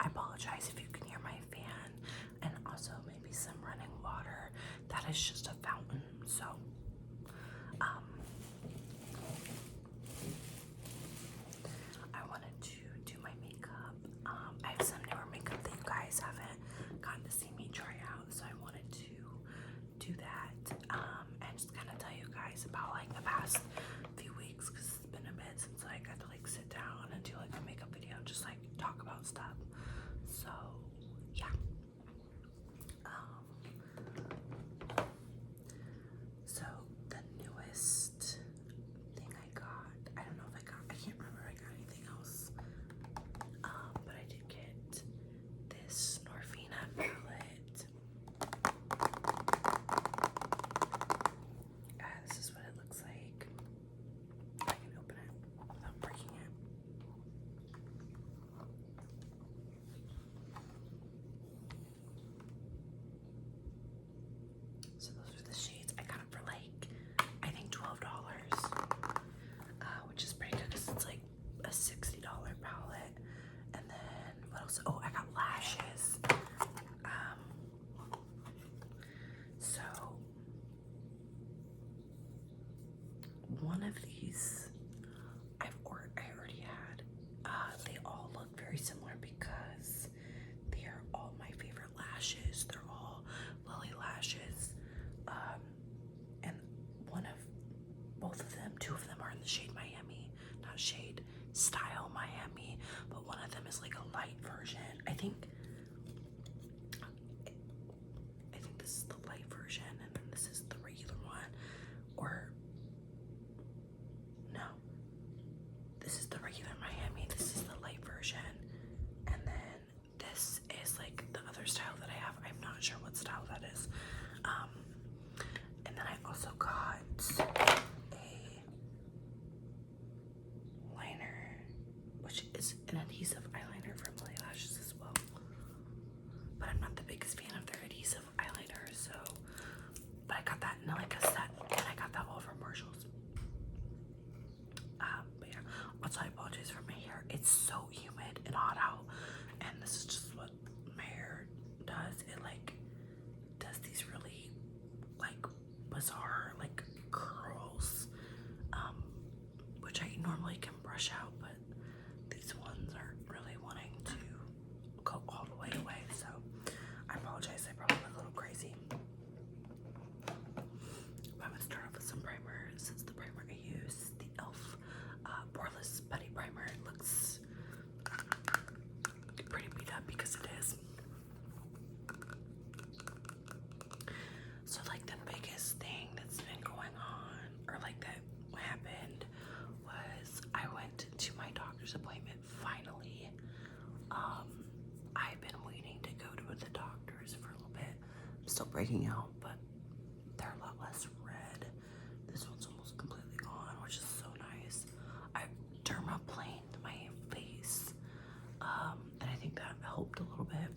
I apologize if you can hear my fan and also maybe some running water. That is just a fountain, so I wanted to do my makeup. I have some newer makeup that you guys haven't gotten to see me try out, so I wanted to do that and just kind of tell you guys about like the past few weeks, because it's been a bit since I got to like sit down and do like a makeup video, just like talk about stuff. So yeah. So the newest thing I got, I don't know if I can't remember if I got anything else. But I did get this Norvina palette. This is what it looks like. I can open it without breaking it. So those are the shades. I got it for like, I think $12, which is pretty good because it's like a $60 palette. And then what else? Oh, I got lashes. So one of these I already had. They all look very similar because they are all my favorite lashes. They're all Lily lashes. And both of them, two of them are in the shade Miami, not shade, style Miami, but one of them is like a light version. I think this is the light version, and then this is the regular one, or no, this is the regular Miami, this is the light version, and then this is like the other style that I have. I'm not sure what style that is. And then I also got a liner, which is an adhesive eyeliner from Lily Lashes as well. But I'm not the biggest fan of their adhesive eyeliner, so. But I got that in like a set, and I got that all from Marshalls. But yeah. Also, I apologize for my hair. It's so humid and hot out, and this is just what my hair does. It like does these really like bizarre like curls, which I normally can brush out, but these ones aren't really wanting to go all the way away, so I apologize. I probably look a little crazy. I'm gonna start off with some primer. This is the primer I use, the e.l.f. Poreless Putty Primer. It looks pretty beat up because it is. So like the biggest thing that's been going on, or like that happened, was I went to my doctor's appointment finally. I've been waiting to go to the doctor's for a little bit. I'm still breaking out, but they're a lot less red. This one's almost completely gone, which is so nice. I dermaplaned my face, and I think that helped a little bit.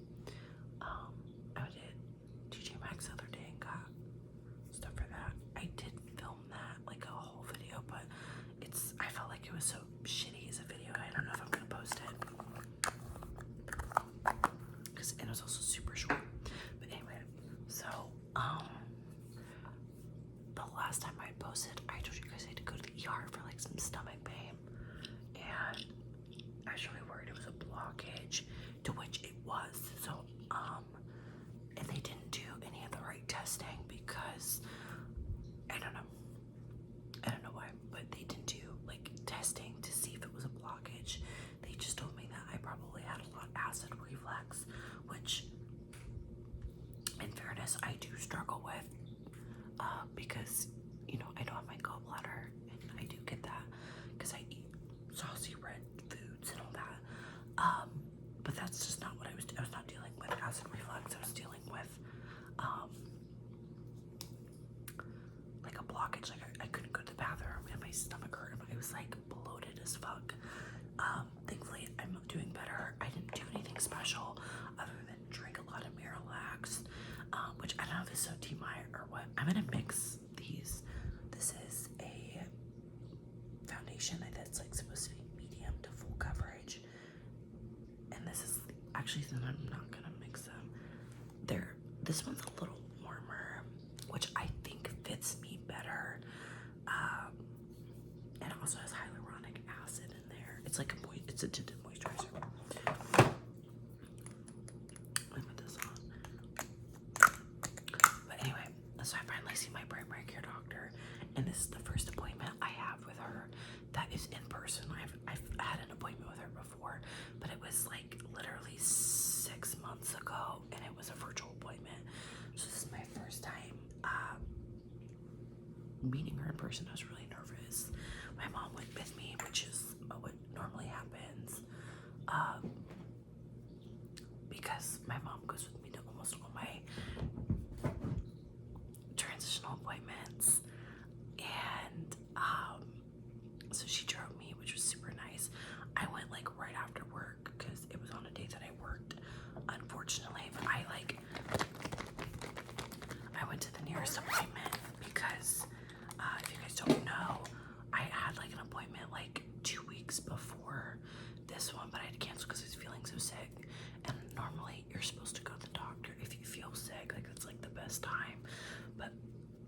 I did TJ Maxx the other day and got stuff for that. I did film that, like a whole video, but I felt like it was so shitty as a video. I don't know if I'm gonna post it. Because it was also super short. But anyway, so the last time I posted, I told you guys I had to go to the ER for like some stomach pain, and I was really worried it was a blockage, to which it was. So and they didn't do any of the right testing because I don't know why, but they didn't do like testing to see if it was a blockage. They just told me that I probably had a lot of acid reflux, which in fairness I do struggle with, because you know I don't have my gallbladder, and I do get that because I eat saucy red foods and all that. But that's just not what I was not dealing with acid reflux. I was dealing with like a blockage. Like I couldn't go to the bathroom and my stomach hurt, and I was like bloated as fuck. Thankfully I'm doing better. I didn't do anything special other than drink a lot of Miralax, which I don't know if it's so TMI or what. I'm gonna mix these. This is a foundation that's like supposed to be medium to full coverage, and this is actually, then I'm not gonna mix them. This one's a little warmer, which I think fits me better. And it also has hyaluronic acid in there. It's like it's a tinted moisturizer. Let me put this on. But anyway, so I finally see my primary care doctor, and this is the first appointment I have with her that is in person. I've had an appointment with her before, but it was like literally 6 months ago, and it was a virtual appointment. So this is my first time meeting her in person. I was really nervous. My mom went with me, which is what normally happens, because my mom goes with me to almost all my transitional appointments, and so she drove me, which was super nice. I went like right after work because it was on a day that I worked, unfortunately, but I went to the nearest appointment because if you guys don't know, I had like an appointment like 2 weeks before this one, but I had to cancel because I was feeling so sick. And normally you're supposed to go to the doctor if you feel sick, like that's like the best time, but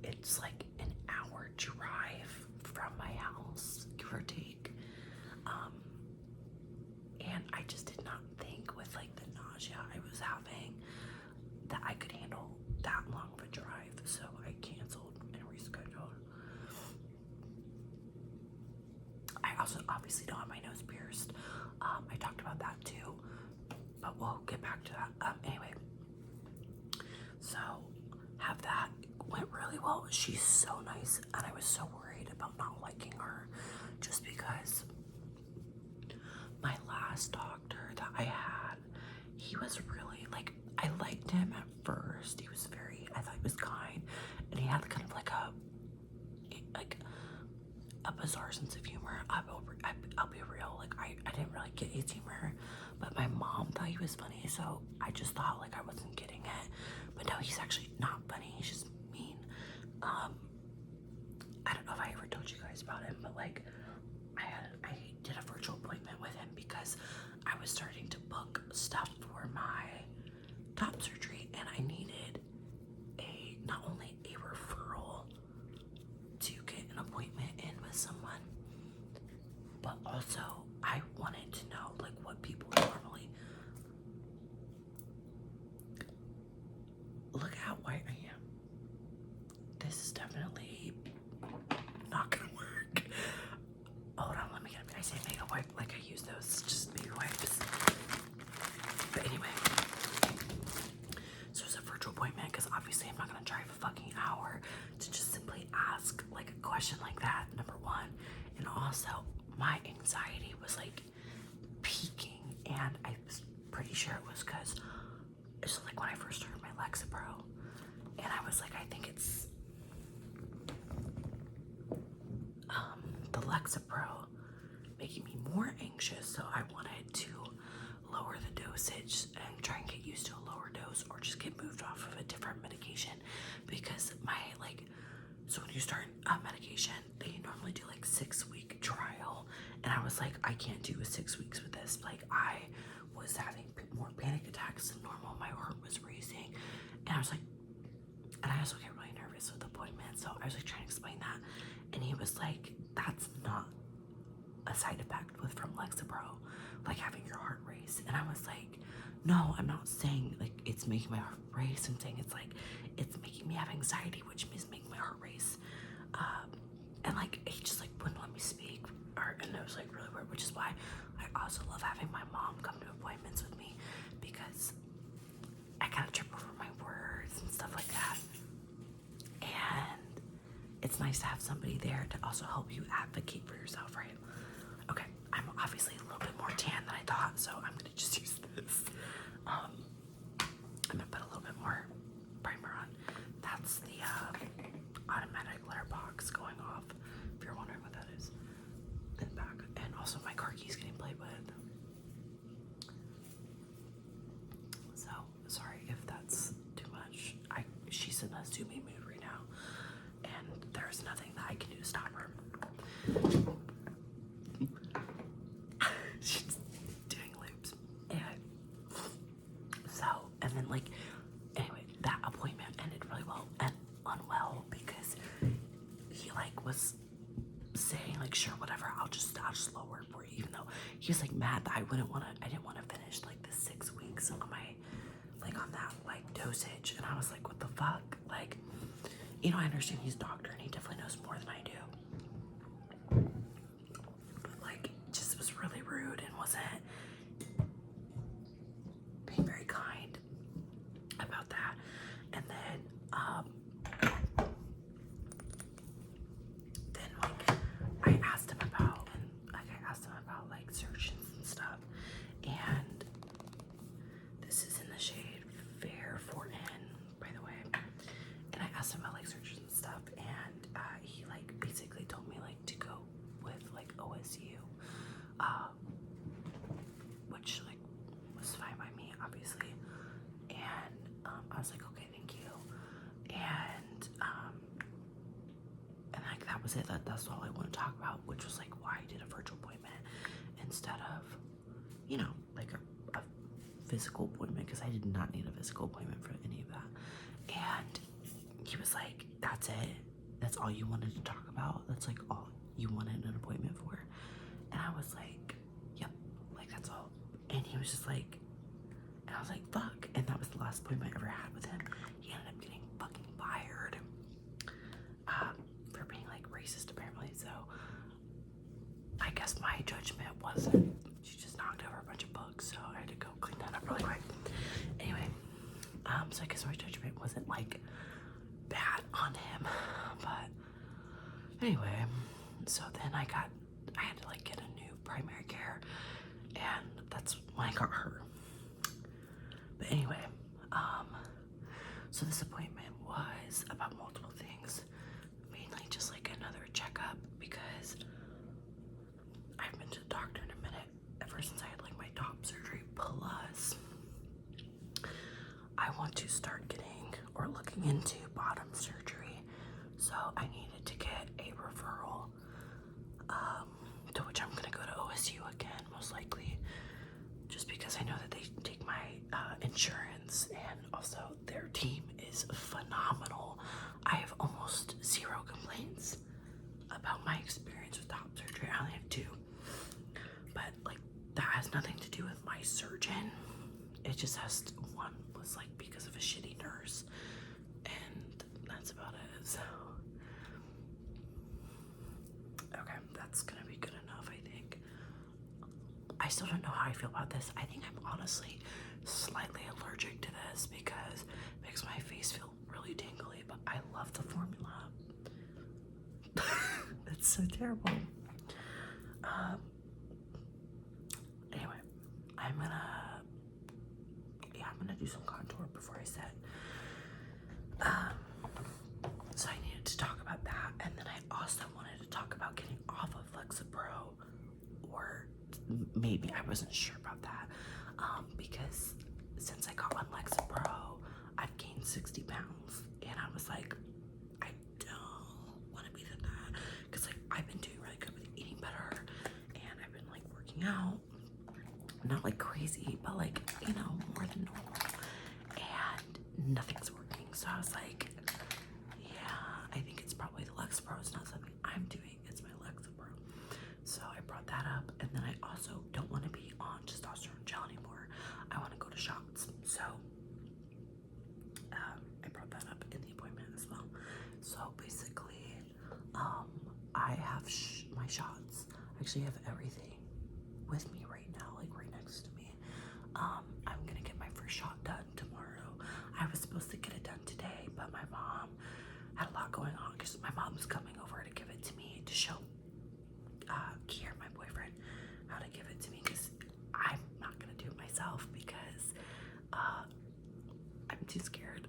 it's like an hour drive from my house, give or take. And I just did not think with like the nausea I was having that I could handle that long of a drive, so I canceled and rescheduled. I also obviously don't have my nose pierced. I talked about that too, but we'll get back to that. Anyway, so have that. Went really well. She's so nice, and I was so worried about not liking her just because my last doctor that I had, he was really like, I liked him at first. I thought he was kind, and he had kind of like a bizarre sense of humor. I'll be real, like I didn't really get his humor, but my mom thought he was funny, so I just thought like I wasn't getting it. But no, he's actually not funny, he's just mean. I don't know if I ever told you guys about him, but like I did a virtual appointment with him because I was starting to book stuff for my top surgery, and I needed not only a referral to get an appointment in with someone, but also I wanted to know like what people normally. Look how white I am. This is definitely not gonna work. Hold on, let me get I say makeup wipe like I use those just baby wipes. But anyway, so it's a virtual appointment because obviously I'm not gonna drive a fucking hour to just simply ask like a question like that, number one. And also my anxiety was like peaking, and I was pretty sure it was because it's like when I first started my Lexapro, and I was like, I think it's the Lexapro making me more anxious, so I wanted to lower the dosage and try and get used to a lower dose, or just get moved off of a different medication, because so when you start a medication, they normally do like 6-week trial, and I was like, I can't do 6 weeks with this. Like I was having more panic attacks than normal, my heart was racing, and I was like, and I also get really nervous with appointments, so I was like trying to explain that, and he was like, that's not a side effect from Lexapro, like having your heart race. And I was like, no, I'm not saying like it's making my heart race. I'm saying it's like it's making me have anxiety, which is making my heart race. And like he just like wouldn't let me speak, and it was like really weird, which is why I also love having my mom come to appointments with me, because I kind of trip over my words and stuff like that, and it's nice to have somebody there to also help you advocate for yourself, right? Okay, I'm obviously a little bit more tan than I thought, so I'm gonna just use this. I'm gonna put a little bit more primer on. That's the automatic glitter box going off, if you're wondering what that is, in the back. And also my car keys getting played with. So, sorry if that's too much. She's in a zoomy mood right now, and there's nothing that I can do to stop her. She And then like, anyway, that appointment ended really well and unwell because he like was saying like, sure, whatever, I'll just lower it for you, even though he was like mad that I didn't want to finish like the 6 weeks on my, like on that like dosage. And I was like, what the fuck? Like, you know, I understand he's a doctor and he definitely knows more than I do. But like, it just was really rude and wasn't being very kind about that. And then, like, I asked him about like surgeons and stuff. And this is in the shade Fair 4N, by the way. And I asked him about like surgeons and stuff, and he like basically told me like to go with like OSU, which like was fine by me, obviously. And I was like, okay, thank you. And like that was it. That's all I want to talk about, which was like why I did a virtual appointment instead of, you know, like a physical appointment, because I did not need a physical appointment for any of that. And he was like, that's it? That's all you wanted to talk about? That's like all you wanted an appointment for? And I was like, yep, like that's all. And he was just like, and I was like, fuck. And that was the last appointment I ever had with him. He ended up getting fucking fired for being like racist, apparently. So I guess my judgment wasn't, she just knocked over a bunch of books, so I had to go clean that up really quick. Anyway, so I guess my judgment wasn't like bad on him, but anyway, so then I had to like get a new primary care, and that's when I got her. But anyway, so this appointment was about multiple things, mainly just like another checkup, because I haven't been to the doctor in a minute, ever since I had like my top surgery, plus I want to start getting or looking into bottom surgery, so I needed to get a referral, to which I'm gonna go to OSU again, most likely, just because I know that they take my insurance, and also their team is phenomenal. I have almost 0 complaints about my experience with top surgery. I only have 2, but like that has nothing to do with my surgeon. It just has to, one was like because of a shitty nurse, and that's about it. So okay, that's gonna be good enough, I think. I still don't know how I feel about this. I think I'm honestly slightly allergic to this because it makes my face feel really tingly, but I love the formula. That's so terrible. Anyway, I'm gonna do some contour before I set. So I needed to talk about that, and then I also wanted to talk about getting off of Lexapro, or maybe I wasn't sure about that, because since I got on Lexapro, I've gained 60 pounds, and I was like, I don't want to be that, because like I've been doing really good with eating better, and I've been like working out, not like crazy, but like, you know, more than normal, and nothing's working. So I was like, yeah, I think it's probably the Lexapro. It's not something I'm doing, it's my Lexapro. So I brought that up, and then I also don't want to be on testosterone gel anymore. I want to go to shots. So I brought that up in the appointment as well. So basically, I have my shots. I actually have everything with me right now, like right next to me. I'm gonna get my first shot done tomorrow. I was supposed to get it done today, but my mom had a lot going on because my mom's coming over to give it to me to show Kier, my boyfriend, how to give it to me, because I'm not gonna do it myself because I'm too scared.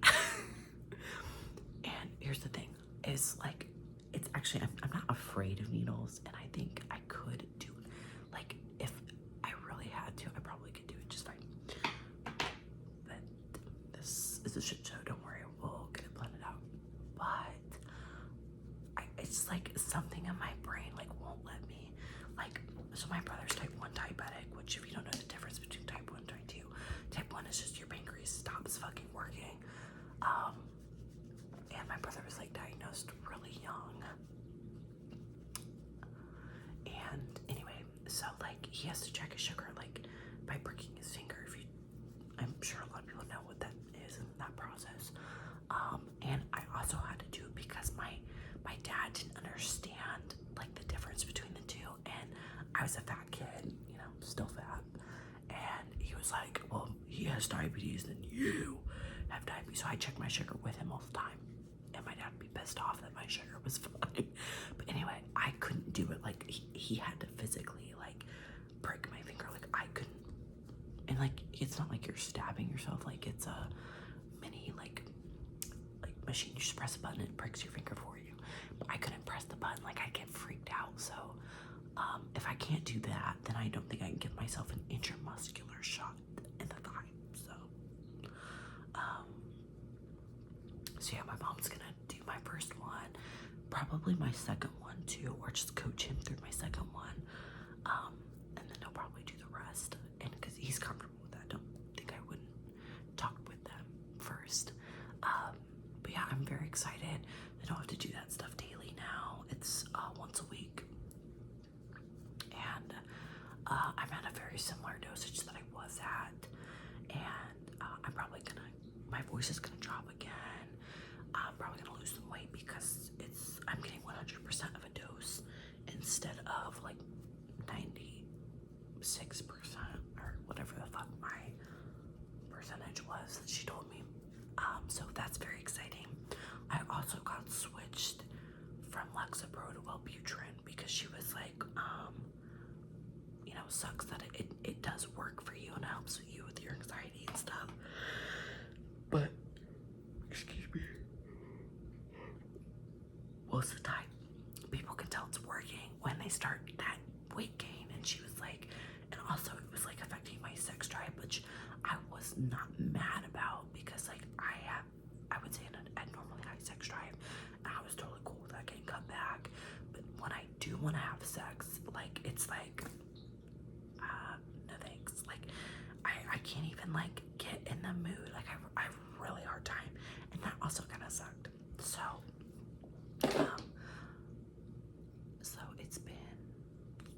And here's the thing, is like, it's actually, I'm not afraid of needles, and I think I could do it. Like, if I really had to, I probably could do it just fine. But this is a shit show, don't worry, we'll get it blended out. But it's like something in my brain like won't let me, like, so my brother's type 1 diabetic, which if you don't know the difference between type 1 and type 2, type 1 is just your pancreas stops diagnosed really young. And anyway, so like he has to check his sugar like by pricking his finger. I'm sure a lot of people know what that is in that process. And I also had to do it because my dad didn't understand like the difference between the two, and I was a fat kid, you know, still fat, and he was like, well, he has diabetes, then you have diabetes. So I checked my sugar with him all the time, and my dad would be pissed off that my sugar was fine. But anyway, I couldn't do it. Like he had to physically like prick my finger. Like I couldn't. And like it's not like you're stabbing yourself. Like it's a mini like machine. You just press a button and it pricks your finger for you. But I couldn't press the button. Like I'd get freaked out. So if I can't do that, then I don't think I can give myself an intramuscular shot in the thigh. So yeah, my mom's gonna do my first one, probably my second one too, or just coach him through my second one, and then he'll probably do the rest. And because he's comfortable with that, don't think I wouldn't talk with them first. But yeah, I'm very excited. I don't have to do that stuff daily now. It's once a week, and I'm at a very similar dosage that I was at, and I'm probably gonna, my voice is gonna drop again. I'm probably gonna lose some weight because I'm getting 100% of a dose instead of like 96% or whatever the fuck my percentage was that she told me. So that's very exciting. I also got switched from Lexapro to Wellbutrin because she was like, you know, sucks that it does work for you and helps you with your anxiety and stuff. But, excuse me, most of the time, people can tell it's working when they start that weight gain. And she was like, and also it was like affecting my sex drive, which I was not mad about because like I would say an abnormally high sex drive, and I was totally cool with that getting cut back. But when I do want to have sex, like it's like, no thanks. Like I can't even like get in the mood. Like I have a really hard time, and that also kind of sucked. So it's been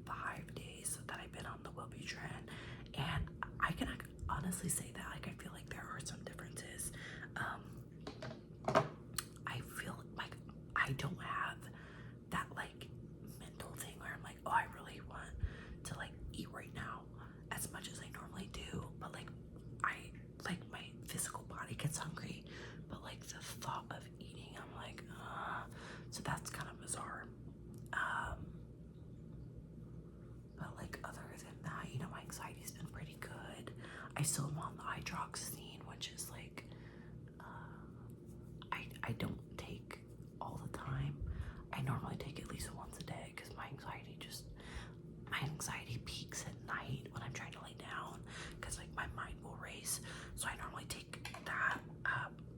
5 days that I've been on the Wellbutrin, and I can honestly say that like I feel like there are some differences. I feel like I don't have that like mental thing where I'm like, oh, I really want to like eat right now as much as I normally do, but like my physical body gets hungry, but like the thought of eating, I'm like, so that's kind of bizarre. But like other than that, you know, my anxiety's been pretty good. I still am on the hydroxyzine, which is like, I don't take all the time. I normally take at least once a day because my anxiety peaks at night when I'm trying to lay down because like my mind will race. So I normally take that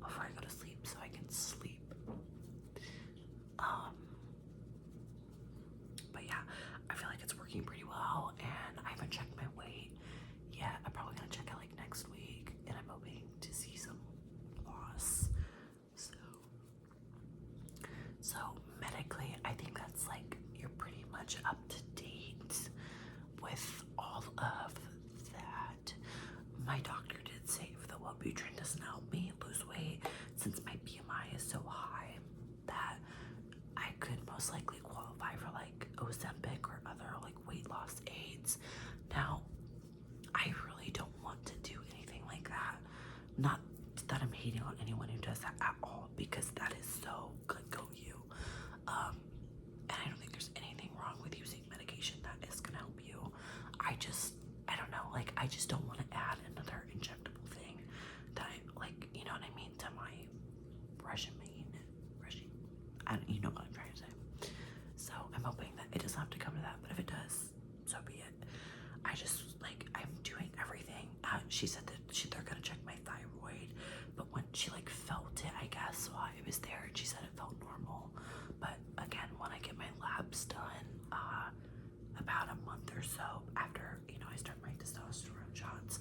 before I go to sleep so I can sleep. But yeah, I feel like it's working pretty well, and I haven't checked my weight yet. I'm probably gonna check it like next week, and I'm hoping to see some loss. So medically, I think that's like you're pretty much up to date with all of that. My doctor did say if the Wellbutrin doesn't help me lose weight, since my BMI is so high, that I could most likely qualify for like Ozempic or other like weight loss aids. Now, I really don't want to do anything like that. Not that I'm hating on anyone who does that at all, because that is so good, go you. And I don't think there's anything wrong with using medication that is gonna help you. I don't know, like I just don't want to add another injectable thing that I like, you know what I mean, to my regime. You know what I'm trying to say. So I'm hoping that it doesn't have to come to that, but if it does, so be it. I'm doing everything. She said that they're gonna check my thyroid, but when she like felt it, I guess while it was there, she said it felt normal. But again, when I get my labs done, about a month or so after, you know, I start my testosterone shots,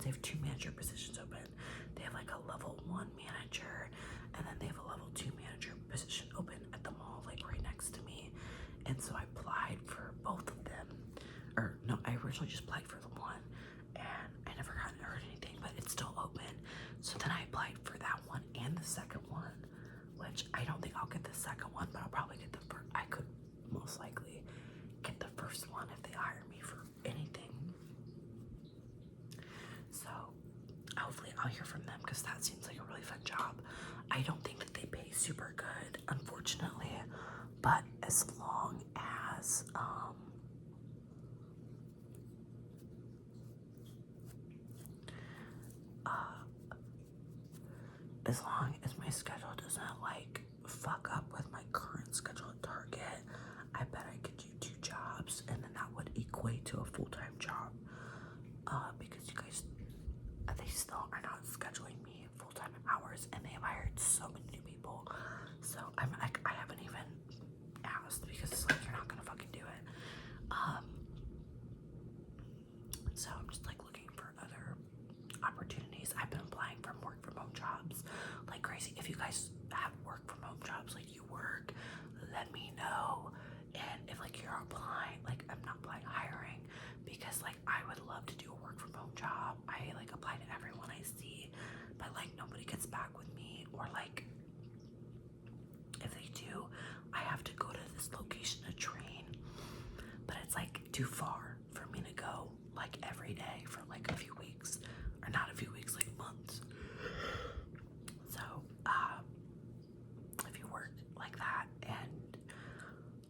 they have 2 manager positions open. They have like a level 1 manager, and then they have a level 2 manager position open at the mall, like right next to me. And so I applied for both of them. Or no, I originally just applied for the one, and I never heard anything, but it's still open. So then I applied for that one and the second one, which I don't think I'll get the second one, but I'll probably get the first. I could most likely get the first one if they hire me for anything. So hopefully I'll hear from them, because that seems like a really fun job. I don't think that they pay super good, unfortunately, but as long as my schedule doesn't like fuck up with my current schedule at Target, I bet I could do 2 jobs, and then that would equate to a full-time job. Because you guys, they still are not scheduling me full-time hours, and they have hired so many new people. So I'm like, I haven't even asked, because it's like, you're not gonna fucking do it. So I'm just like looking for other opportunities. I've been applying for work from home jobs like crazy. If you guys have work from home jobs, like you work, let me know. And if like you're applying, like I'm not applying hiring, because like I would love to do a work from home job. I like apply to everyone I see, but like nobody gets back with me, or like if they do, I have to go to this location to train, but it's like too far for me to go like every day for like a few weeks, or not a few weeks, like months. So if you work like that, and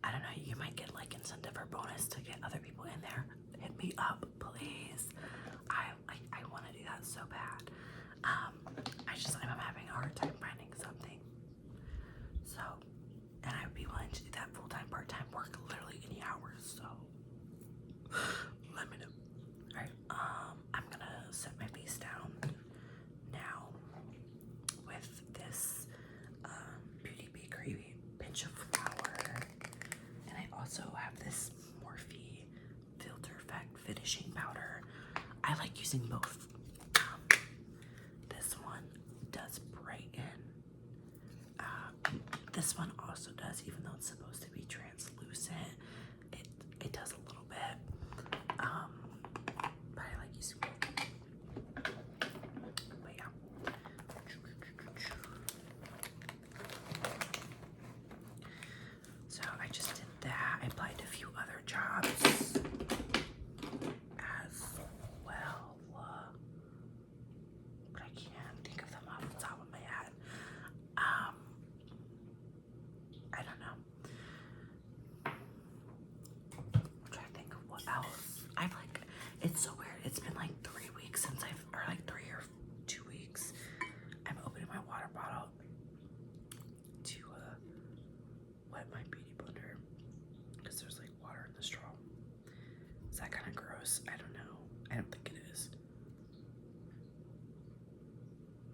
I don't know, you might get like incentive or bonus to get other people in there, hit me up, please. I want to do that so bad. I'm having a hard time finding something. So, and I would be willing to do that full-time, part-time work, literally any hours. So let me know. All right, I'm gonna set my face down now with this Beauty Bakery pinch of flour, and I also have this Morphe Filter Effect finishing powder. I like using both. This one does brighten. This one also does, even though it's supposed to be translucent, it does a little bit. But I like using both. But yeah. So I just did that. I applied to a few other jobs as well. But I can't think of them off the top of my head. I don't know. I'm trying to think of what else. I've like, it's so weird. It's been like 3 weeks since or like 3 or 2 weeks. I'm opening my water bottle to wet my beauty blender, because there's like water in the straw. Is that kind of gross? I don't know. I don't think it is.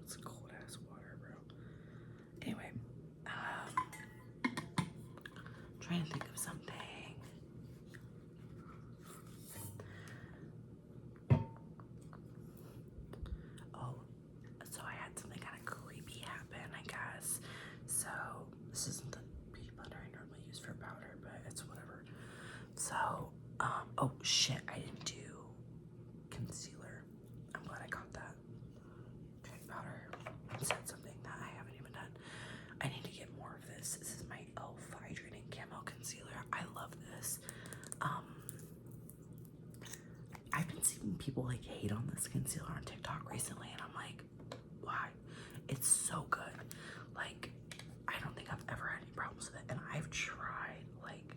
It's cold ass water, bro. Anyway, trying to think of something. Oh, so I had something kind of creepy happen, I guess. So this isn't the beauty blender I normally use for powder, but it's whatever. So, oh shit, I didn't do concealer. I'm glad I got that. Okay, powder. I said something that I haven't even done. I need to get more of this. This is my e.l.f. Hydrating Camo Concealer. I love this. I've been seeing people like hate on this concealer on TikTok recently, and I'm like, why? It's so good. Like, I don't think I've ever had any problems with it, and I've tried like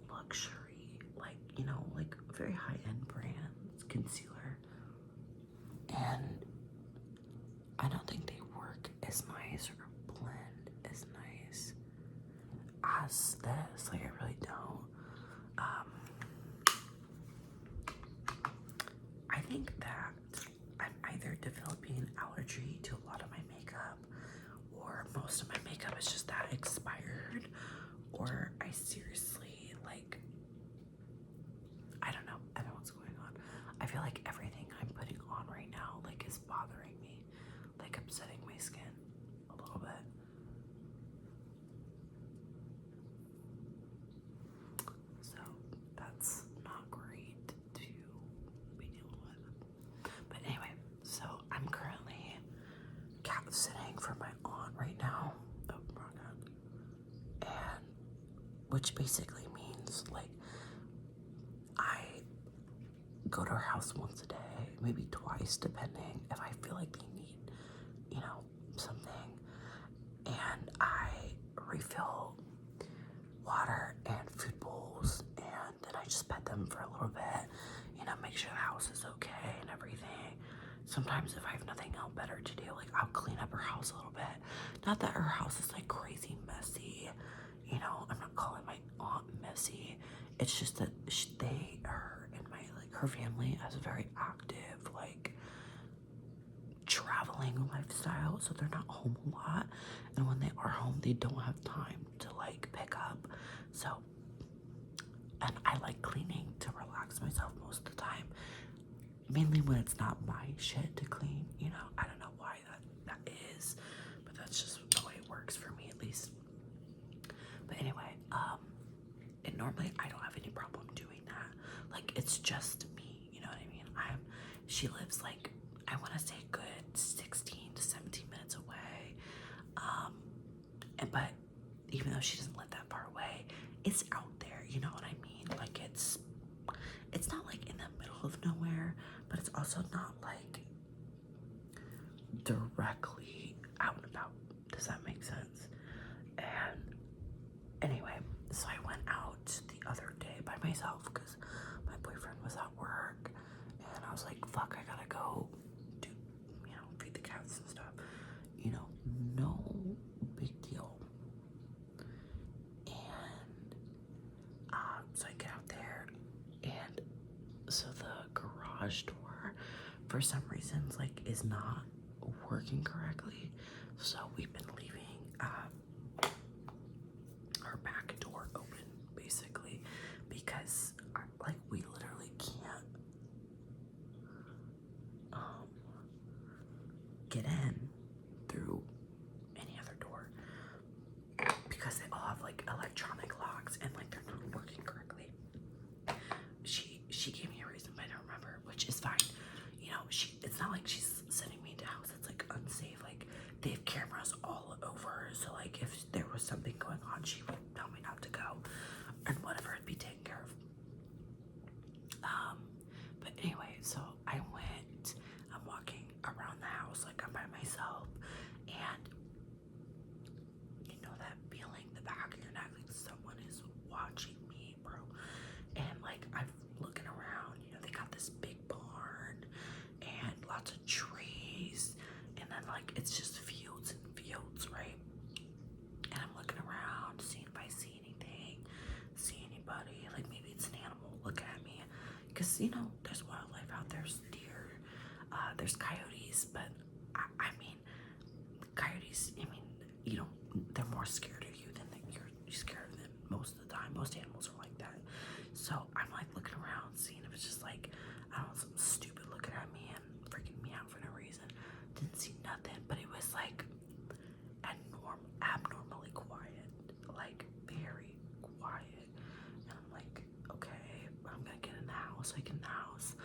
luxury, like, you know, like very high-end brands concealer, and I don't think they work as nice or blend as nice as this. Like, I really don't. I think that I'm either developing an allergy to a lot of my makeup, or most of my makeup is just that expired, or I seriously, like, I don't know what's going on. I feel like everything I'm putting on sitting for my aunt right now. Oh, wrong aunt. And which basically means like I go to her house once a day, maybe twice, depending if I feel like they need, something. And I refill water and food bowls, and then I just pet them for a little bit, make sure the house is okay and everything. Sometimes if I have nothing else better to do, like I'll clean up her house a little bit. Not that her house is like crazy messy, I'm not calling my aunt messy. It's just that her and her family has a very active, like, traveling lifestyle, so they're not home a lot, and when they are home they don't have time to like pick up. So, and I like cleaning to relax myself most of the time, mainly when it's not my shit to clean. I don't know why that is, but that's just the way it works for me, at least. But anyway, and normally I don't have any problem doing that. Like, it's just me, you know what I mean? She lives like, I want to say a good 16 to 17 minutes away. But even though she doesn't live that far away, it's out there, you know what I mean? Like, it's not like in the middle of nowhere, but it's also not like directly out and about. Does that make sense? And anyway, so I went out the other day by myself because my boyfriend was at work, and I was like, fuck, I gotta go do, feed the cats and stuff. No big deal. And so I get out there, and so the garage door, for some reasons, like, is not working correctly. So we've been leaving her back door open, basically, because like we literally can't get in through any other door because they all have like electronic locks, and like they're not working correctly. She gave me a reason, but I don't remember, which is fine. It's not like she's sending me to a house that's like unsafe. Like, they have cameras all over, so like if there was something going on, she would tell me not to go, and whatever, it'd be taken care of. But anyway, so I'm walking around the house, like I'm by myself, and you know that feeling in the back of your neck, like someone is watching me, bro. And like I'm looking around, they got this big barn and lots of trees, and then like it's just fields and fields, right? And I'm looking around, seeing if I see anything, see anybody, like maybe it's an animal looking at me, because there's wildlife out there, there's deer, there's coyotes, but I mean, coyotes, they're more scared of you than you're scared of them most of the time. Most animals are like that. So I'm like looking around, seeing if it's just like, I don't know, something stupid looking at me and freaking me out for no reason. Didn't see nothing, but it was like abnormally quiet, like very quiet. And I'm like, okay, I'm gonna get in the house. I get in the house,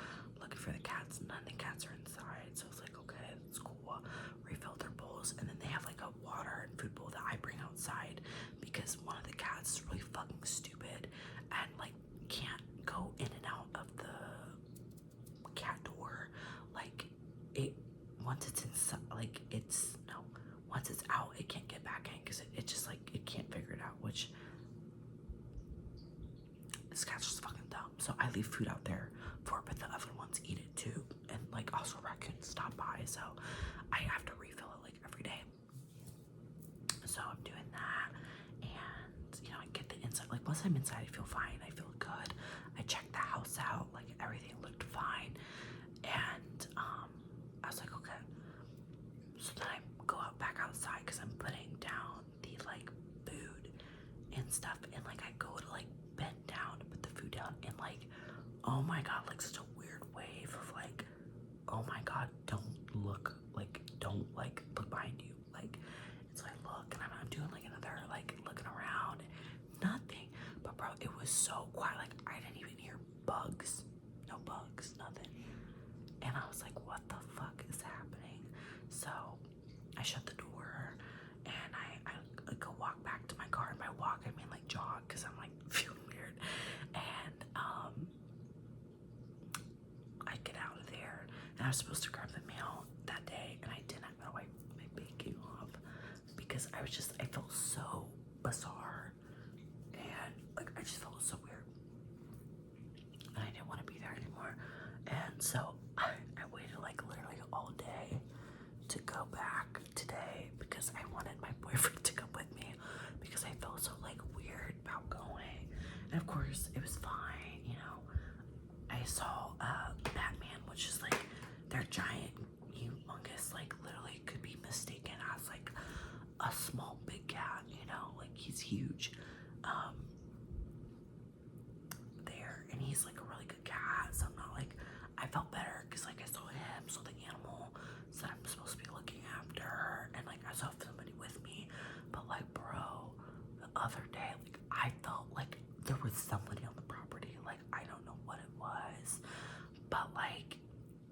looking for the cats, none of the cats are inside. So I was like, okay, that's cool. Refill their bowls, and then they have like a water and food bowl that I bring outside because one of the cats is really fucking stupid and like can't go in and out of the cat door. Like, once it's inside, like once it's out, it can't get back in because it just like, it can't figure it out, which this cat's just fucking dumb. So I leave food out there for it, but the other ones eat it too. And like also raccoons stop by, so I have to refill it like every day. So I'm doing that, and I get the inside. Like, once I'm inside, I feel fine. I feel good. I checked the house out, like everything looked fine, and I was like, okay. So then I go back outside because I'm putting down the like food and stuff, and like I go to like bend down to put the food down, and like, oh my god, like such a weird wave of like, oh my god, don't look behind you, like. So I look, and I'm doing like another, like, looking around, nothing. But bro, it was so quiet, like I didn't even hear bugs, no bugs, nothing. And I was like, what the fuck is happening? So I shut the door and I go walk back to my car. And by walk, I mean like jog, because I'm like feeling weird. And I get out of there, and I was supposed to grab the mail that day, and I didn't. I got my bacon off because I felt so bizarre, and like I just felt so weird, and I didn't want to be there anymore. And so I waited like literally all day to go back today because I wanted my boyfriend to come with me because I felt so like weird about going. And of course it was fine, you know. I saw Batman, which is like their giant, humongous, like literally could be mistaken as like a small big cat, you know, like he's huge. There, and he's like a really good cat, so I'm not like, I felt better because like I saw him, saw the animal that I'm supposed to be looking after, and like I saw somebody with me. But like, bro, the other day, like I felt like there was somebody on the property. Like I don't know what it was, but like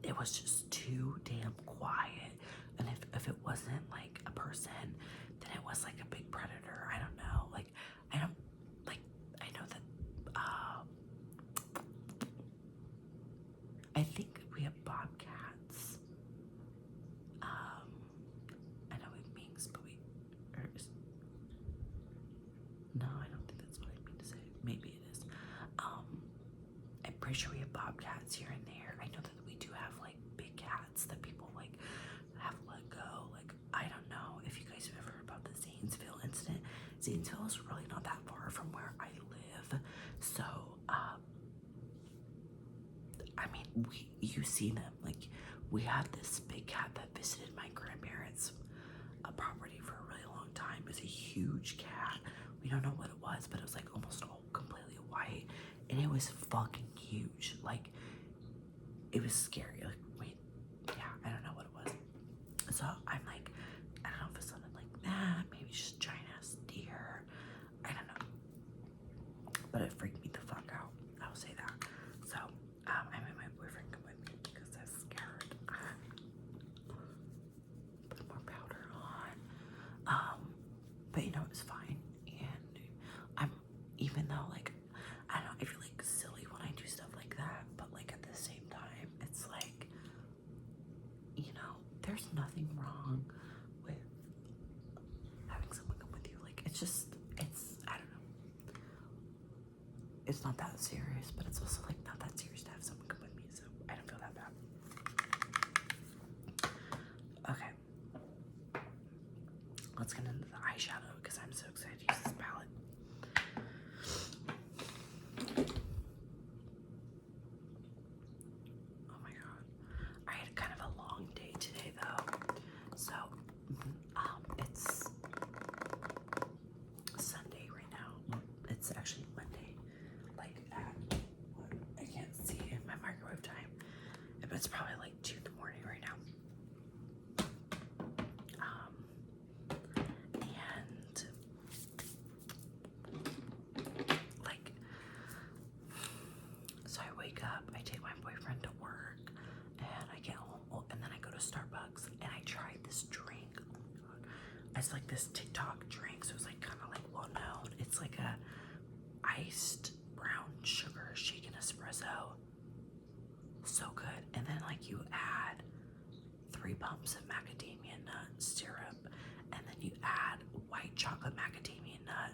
it was just too damn quiet. And if it wasn't like a person, then it was like a big predator. I don't know. Like I don't like, I know that I think we have bobcats. I know we have minks, but no, I don't think that's what I mean to say. Maybe it is. I'm pretty sure we have bobcats here and there. I know that we do have like big cats that people like have let go. Like I don't know if you guys have ever heard about the Zanesville incident. Zanesville is really not that far from where I live, so I mean, you see them. Like we had this big cat that visited my grandparents' property for a really long time. It was a huge cat. We don't know what it was, but it was like almost all completely white, and it was fucking huge. Like it was scary. Like wait, yeah, I don't know what it was. So I'm like, I don't know if it's something like that. Maybe it's just giant ass deer. I don't know, but it freaked me the fuck out. I'll say that. So I made my boyfriend come with me because I was scared. Put more powder on. But you know, it was fine. And even though like, I don't know, I feel like silly when I do stuff like that, but like at the same time, it's like, you know, there's nothing wrong with having someone come with you. Like I don't know. It's not that serious, but it's also like not that serious to have someone come with me, so I don't feel that bad. Okay. Let's get into the eyeshadow because I'm so excited to use this palette. Oh my god. I had kind of a long day today though. So it's Sunday right now. It's actually Monday. Like at I can't see in my microwave time. But it's probably like 2 in the morning right now. And like, so I wake up, I take my boyfriend to work, and I get home, and then I go to Starbucks, and I tried this drink. Oh my god, it's like this TikTok drink, so it's like kind of like well known. It's like a iced brown sugar shaken espresso. So good. And then like you add 3 pumps of macadamia nut syrup, and then you add white chocolate macadamia nut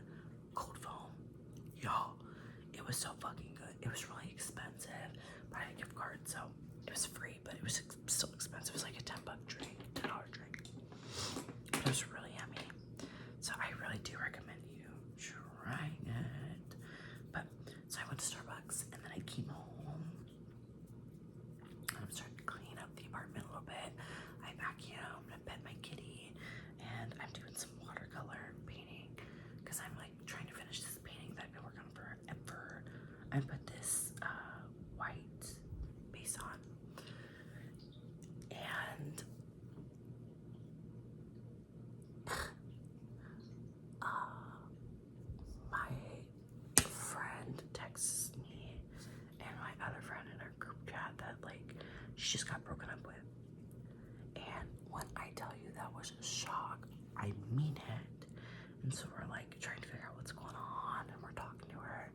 cold foam. Y'all, it was so fucking good. It was really expensive, but I had a gift card, so it was free, but it was still expensive. It was like a $10 drink, $10 drink. But it was really yummy. So I really do recommend you trying it. But so I went to Starbucks, and then I came home. I'm starting to clean up the apartment a little bit. I vacuumed, I pet my kitty, and I'm doing some watercolor painting because I'm like trying to finish this painting that I've been working on forever. I put this white base on, and my friend texts me and my other friend in our group chat that like she just got broken up with. And when I tell you that was a shock I mean it. And so we're like trying to figure out what's going on, and we're talking to her,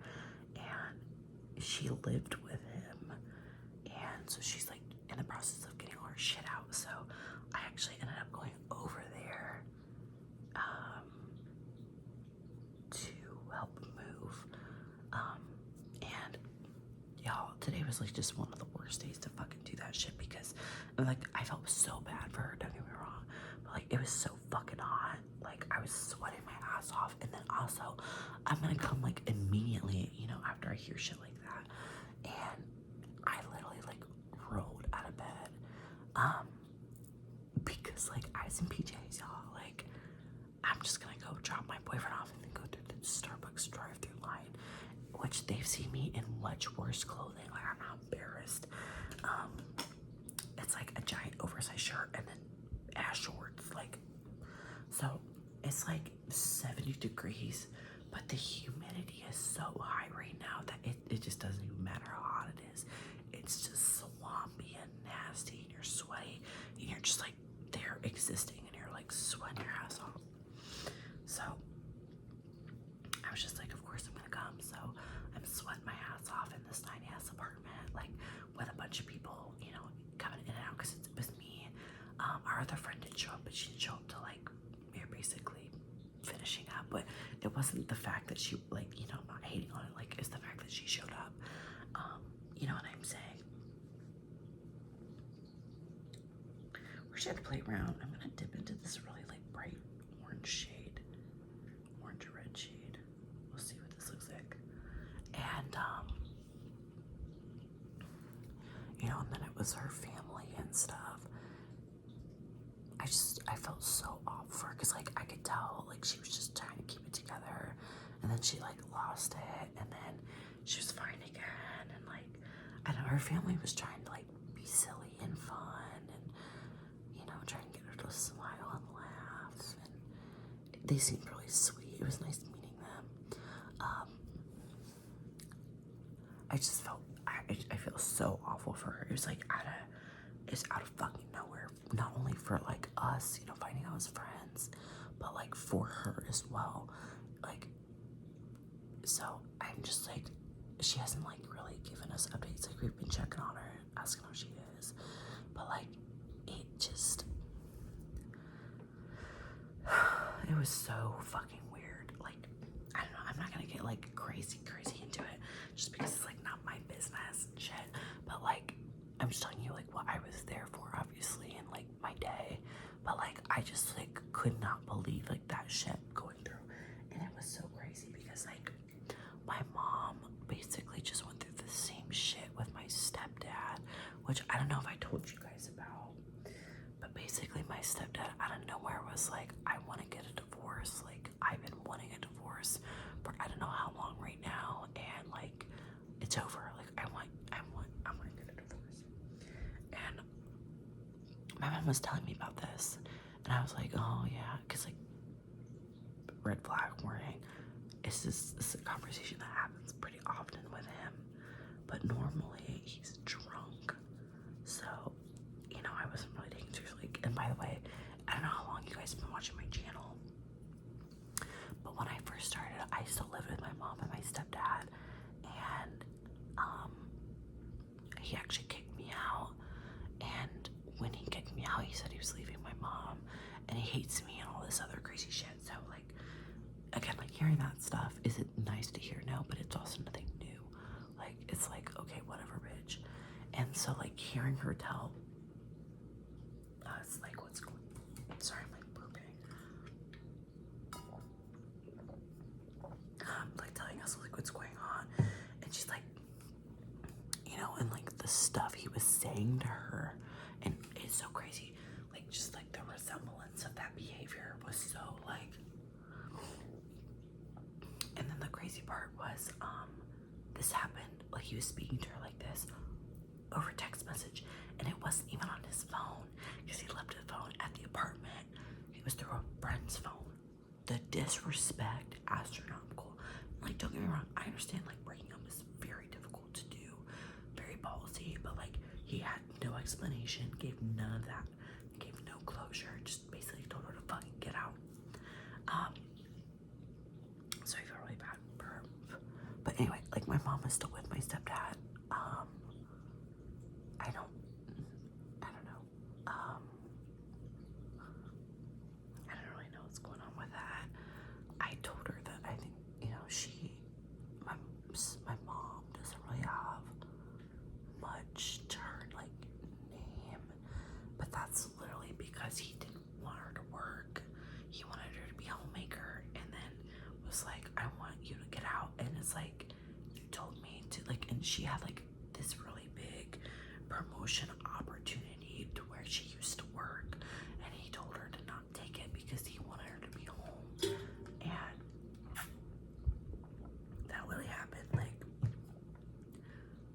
and she lived with him, and so she's like in the process of getting all her shit out. So I actually ended up going over there to help move. And y'all, today was like just one of the worst days to fucking do that shit, because like I felt so bad for her, don't get me wrong, but like it was so fucking hot. Like I was sweating my ass off, and then also I'm gonna come like immediately, you know, after I hear shit like that. And I literally like rolled out of bed. Because like I was in PJs, y'all. Like I'm just gonna go drop my boyfriend off and then go through the Starbucks drive-through line, which they've seen me in much worse clothing. Like I'm not embarrassed. It's like a giant oversized shirt and then ass shorts. Like, so it's like 70 degrees, but the humidity is so high right now that it just doesn't even matter how hot it is. It's just swampy and nasty, and you're sweaty, and you're just like there existing, and you're like sweating your ass off. So I was just like, of course I'm gonna come. So I'm sweating my ass off in this tiny ass apartment, like with a bunch of people, you know, coming in and out, because it was me. Our other friend didn't show up, but she didn't show up to like, we were basically finishing up. But it wasn't the fact that she, like, you know, I'm not hating on it, like it's the fact that she showed up. You know what I'm saying? We're just gonna play around. I'm gonna dip into this really like bright orange shade, orange red shade. We'll see what this looks like. And you know, and then it was her family and stuff. I felt so off for her, because like I could tell like she was just trying to keep it together, and then she like lost it, and then she was fine again, and like I don't know, her family was trying to like be silly and fun, and you know, trying to get her to smile and laugh, and they seemed really sweet. It was nice meeting them. I just felt I feel so awful for her. It was like it's out of fucking nowhere. Not only for like us, you know, finding out as friends, but like for her as well. Like, so I'm just like, she hasn't like really given us updates. Like we've been checking on her, asking how she is, but like it just, it was so fucking weird. Like, I don't know, I'm not gonna get like crazy into it, just because it's like not my business and shit, but like I'm just telling you like what I was there for, obviously, and like my day. But like I just like could not believe like that shit going through, and it was so crazy because like my mom basically just went through the same shit with my stepdad, which I don't know if I told you guys about, but basically my stepdad out of nowhere was like, I want to get a divorce. Like I've been wanting a divorce for I don't know how long right now, and like it's over. Like I want to get a divorce. And my mom was telling me about this, and I was like, oh yeah, because like red flag warning. This is a conversation that happens pretty often with him, but normally he's drunk. So, you know, I wasn't really taking it seriously. And by the way, I don't know how long you guys have been watching my channel, but when I first started, I still lived with my mom and my stepdad, and he actually kicked me out. And when he kicked me out, he said he was leaving my mom, and he hates me and all this other crazy shit. So like, again, like hearing that stuff, is it nice to hear? No, but it's also nothing new. Like it's like, okay, whatever, bitch. And so like hearing her tell us like what's going, sorry, I'm like burping, like telling us like what's going on, and she's like, you know, and like the stuff he was saying to her, and it's so crazy, like just like the resemblance of that behavior was so like. And then the crazy part was, this happened, like he was speaking to her like this over text message, and it wasn't even on his phone, because he left his phone at the apartment. It was through a friend's phone. The disrespect, astronomical. Like, don't get me wrong, I understand like breaking up is very difficult to do, very ballsy, but like he had no explanation, gave none of that, gave no closure, just basically told her to fucking get out. she had like this really big promotion opportunity to where she used to work, and he told her to not take it because he wanted her to be home. And that really happened like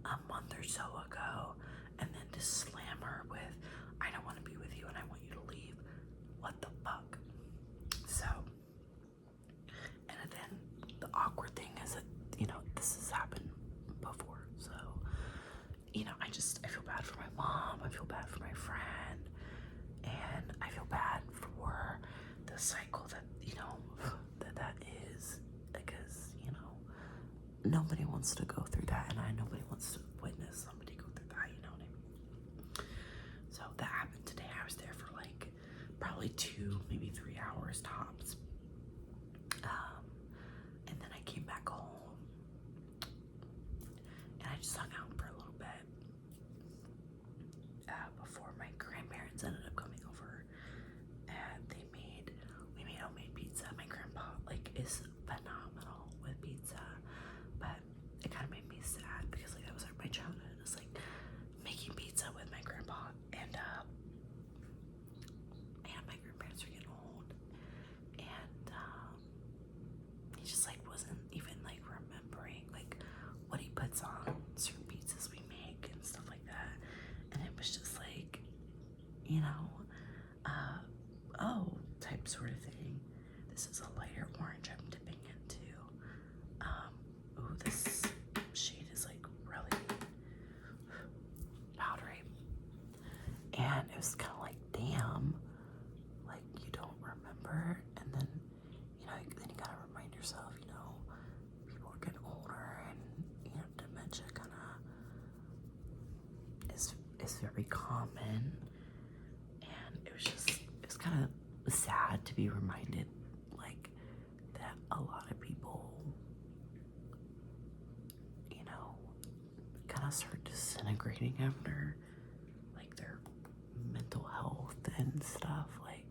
a month or so ago. And then to slam her with, I don't want to be with you and I want you to leave. What the fuck? So, and then the awkward thing is that, you know, this has happened before. So, you know, I feel bad for my mom. I feel bad for my friend. And I feel bad for the cycle that, you know, that is. Because, you know, nobody wants to go through that. And nobody wants to witness somebody go through that, you know what I mean? So that happened today. I was there for like probably 2, maybe 3 hours tops. And then I came back home and I just hung out for a little bit before my grandparents ended up coming over, and we made homemade pizza. My grandpa like is phenomenal with pizza, but it kind of made me sad because like that was like my childhood. It's like making pizza with my grandpa, and my grandparents are getting old, and he just like wasn't even like remembering like what he puts on certain pizzas we make and stuff like that. And it was just like, you know, oh, type sort of thing. This is a lighter orange I'm dipping into. Ooh, this shade is like really powdery. And it was kind of like, damn, like you don't remember. And then, you know, then you gotta remind yourself, you know, people are getting older, and, you know, dementia kind of is very common. And it was kind of sad to be reminded like that a lot of people, you know, kind of start disintegrating after like their mental health and stuff, like,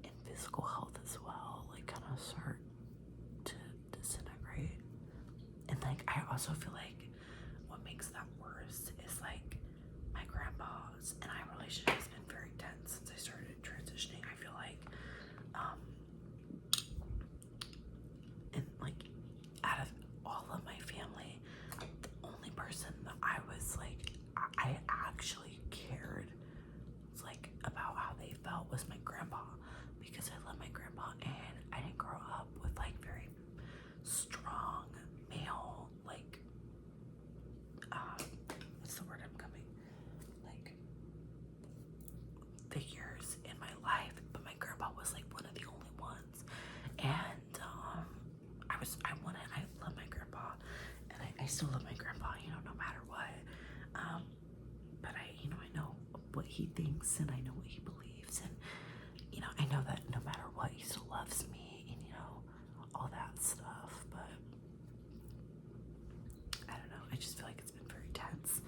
and physical health as well, like kind of start to disintegrate. And like I also feel like what makes that worse is like my grandpa's and I relationship has been very tense since I started transitioning. I feel like and like out of all of my family, the only person that I was like I actually cared like about how they felt was my grandpa, because I love my grandpa, and I didn't grow up with like very strong male like what's the word I'm coming, like figures in my life, but my grandpa was like one of the only ones. And I love my grandpa, and I still love my grandpa, you know, no matter what. But I know what he thinks, and I know what he believes, and, you know, I know that no matter what, he still loves me, and, you know, all that stuff. But I don't know, I just feel like it's been very tense,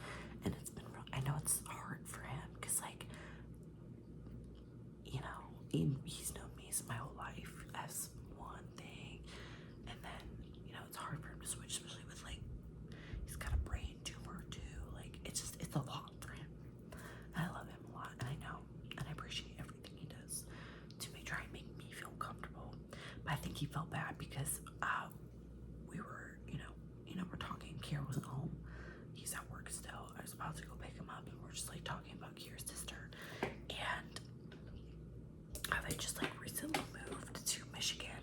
and it's been real. I know it's hard for him, because, like, you know, he's known me my whole life as one thing, and then, you know, it's hard for him to switch, especially with, like, he's got a brain tumor, too. Like, it's a lot for him. And I love him a lot, and I know, and I appreciate everything he does to try and make me feel comfortable. But I think he felt bad because we were, you know, we're talking. Kiera wasn't home. He's at work still. I was about to go pick him up, and we're just like talking about Kiera's sister, and how they just like recently moved to Michigan,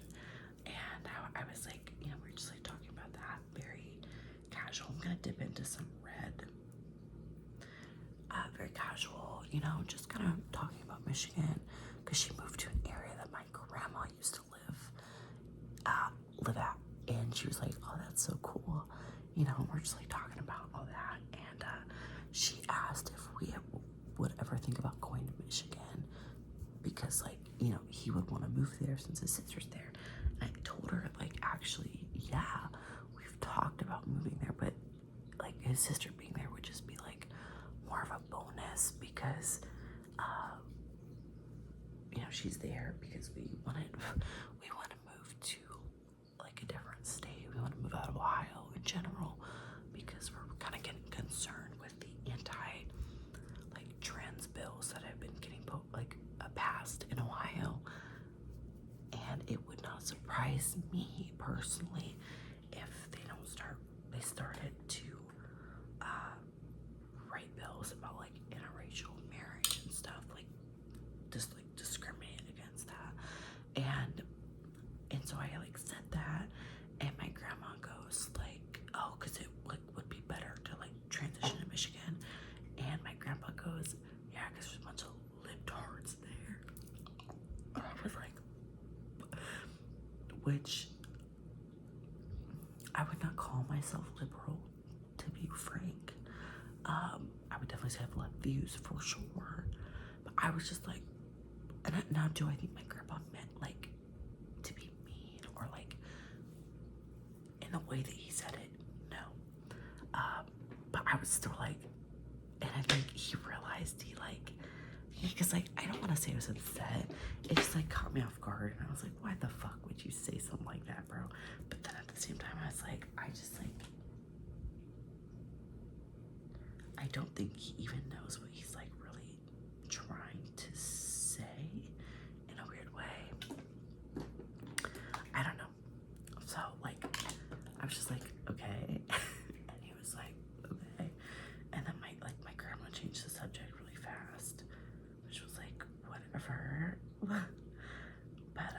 and how I was like, you know, we're just like talking about that, very casual. I'm gonna dip into some red. Very casual, you know, just kind of talking about Michigan, because she moved to an area that my grandma used to live at, and she was like, oh, that's so cool, you know. And we're just like talking about all that, and she asked if we would ever think about going to Michigan, because, like, you know, he would want to move there since his sister's there. And I told her, like, actually, yeah, we've talked about moving there, but like his sister being there would just be like more of a bonus, because you know, she's there because we want to move to like a different state. We want to move out of Ohio in general, because we're would surprise me personally if they started to write bills about like interracial marriage and stuff, like just like discriminate against that. And so I like said that, and my grandma goes like, oh, because it like would be better to like transition to Michigan. And my grandpa goes, yeah, because there's a bunch of libtards there. And I was like, which I would not call myself liberal, to be frank. I would definitely say I have left views for sure, but I was just like, and now do I think my grandpa meant like to be mean or like in the way that he said it? No. But I was still like, and I think he realized he like, because like, I don't want to say I was upset. It just like caught me off guard, and I was like, why the fuck would you say something like that, bro? But then at the same time, I was like, I just like, I don't think he even knows what he's like really trying to say in a weird way. I don't know. So like, I was just like, okay. And he was like, okay. And then my grandma changed the subject really fast, which was like, whatever. But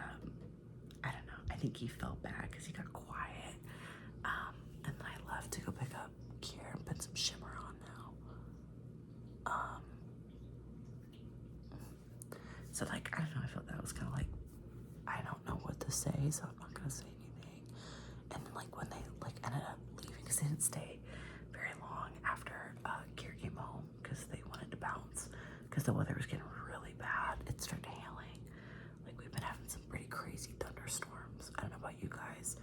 I don't know. I think he felt bad because he got quiet. And then I left to go pick up Kier and put some shimmer on now. So like, I don't know, I felt that was kind of like, I don't know what to say, so I'm not gonna say anything. And then like when they like ended up leaving, because they didn't stay very long after Kier came home, because they wanted to bounce, because the weather was getting really bad. It started hailing. Like we've been having some pretty crazy thunderstorms. I don't know about you guys.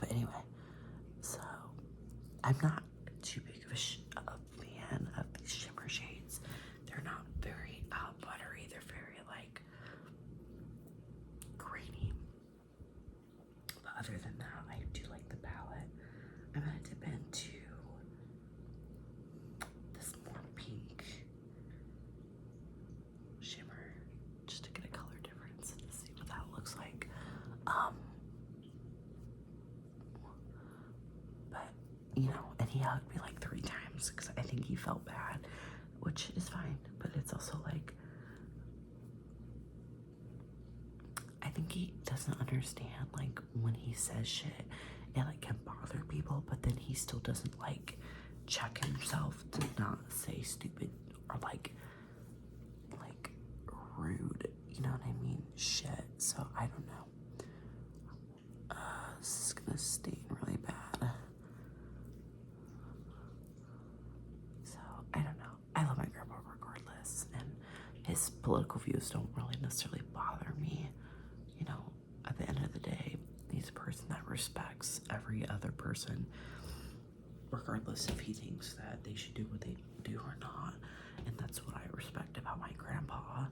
But anyway, so I'm not too big of a fan of these shimmer shades. They're not very buttery. They're very like grainy. But other than that, I do like the palette. I'm gonna dip into this more pink shimmer just to get a color difference and to see what that looks like. But you know, and he hugged me like 3 times because I think he felt bad, which is fine. But it's also like, I think he doesn't understand like when he says shit, it like can bother people, but then he still doesn't like check himself to not say stupid or like rude, you know what I mean, shit. So I don't know. This is gonna stain really bad. So I don't know. I love my grandpa regardless, and his political views don't really necessarily bother me. You know, at the end of the day, he's a person that respects every other person, regardless if he thinks that they should do what they do or not. And that's what I respect about my grandpa.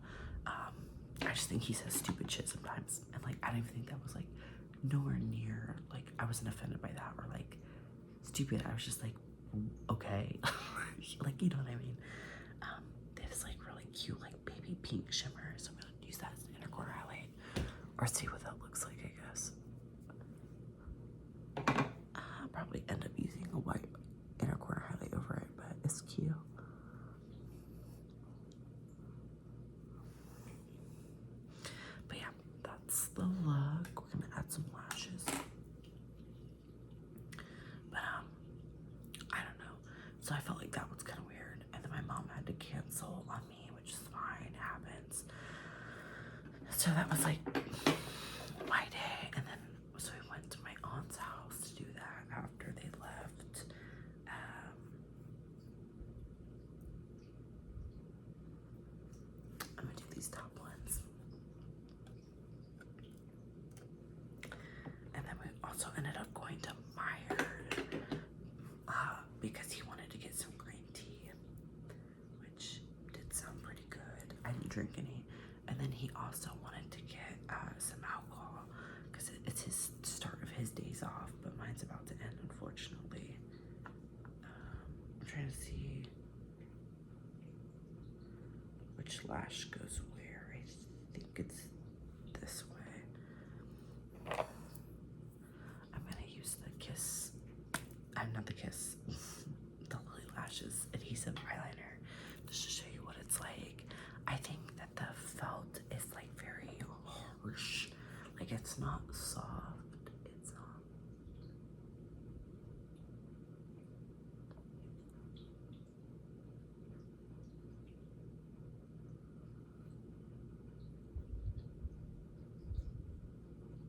I just think he says stupid shit sometimes, and like I don't even think that was like nowhere near like I wasn't offended by that or like stupid. I was just like, okay. Like, you know what I mean. They have this like really cute like baby pink shimmer, so I'm gonna use that as an inner corner highlight or see what that looks like, I guess. I'll probably end up using a white inner corner highlight over it, but it's cute. But yeah, that's the look. We're gonna add some lashes. But I don't know. So I felt like that was kind of weird, and then my mom had to cancel on me, which is fine, happens. So that was like my day, and then so we went to my aunt's house to do that after they left. I'm gonna do these top ones, and then we also ended up going to Meyer because he wanted to get some green tea, which did sound pretty good. I didn't drink any. And then he also wanted to get some alcohol because it's his start of his days off, but mine's about to end, unfortunately. I'm trying to see which lash goes where. I think it's this way. I'm gonna use the Kiss, not the Kiss, the Lily Lashes adhesive eyeliner just to show you what it's like. I think that the felt is like very harsh, like it's not soft, it's not.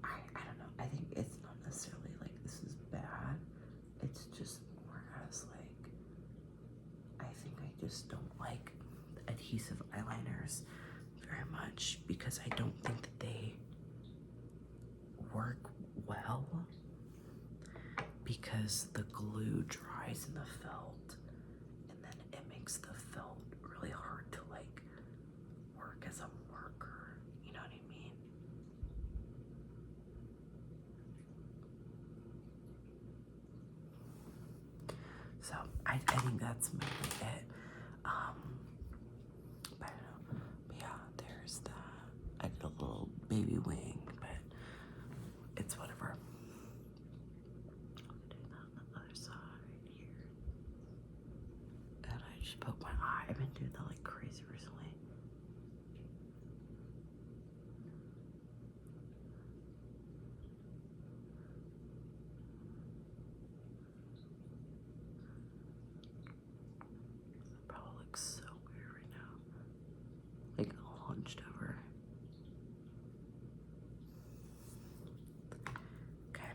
I don't know, I think it's not necessarily like this is bad, it's just more as like, I think I just don't like adhesive eyeliners very much because I don't think that they work well because the glue dries in the felt and then it makes the felt really hard to like work as a marker, you know what I mean? So I think that's mainly it. But I don't know. But yeah, there's that. I did a little baby wing, but it's whatever. I'm doing that on the other side here. And I just poked my eye. I've been doing that like crazy recently. That probably looks so weird right now. Like hunched over. Okay.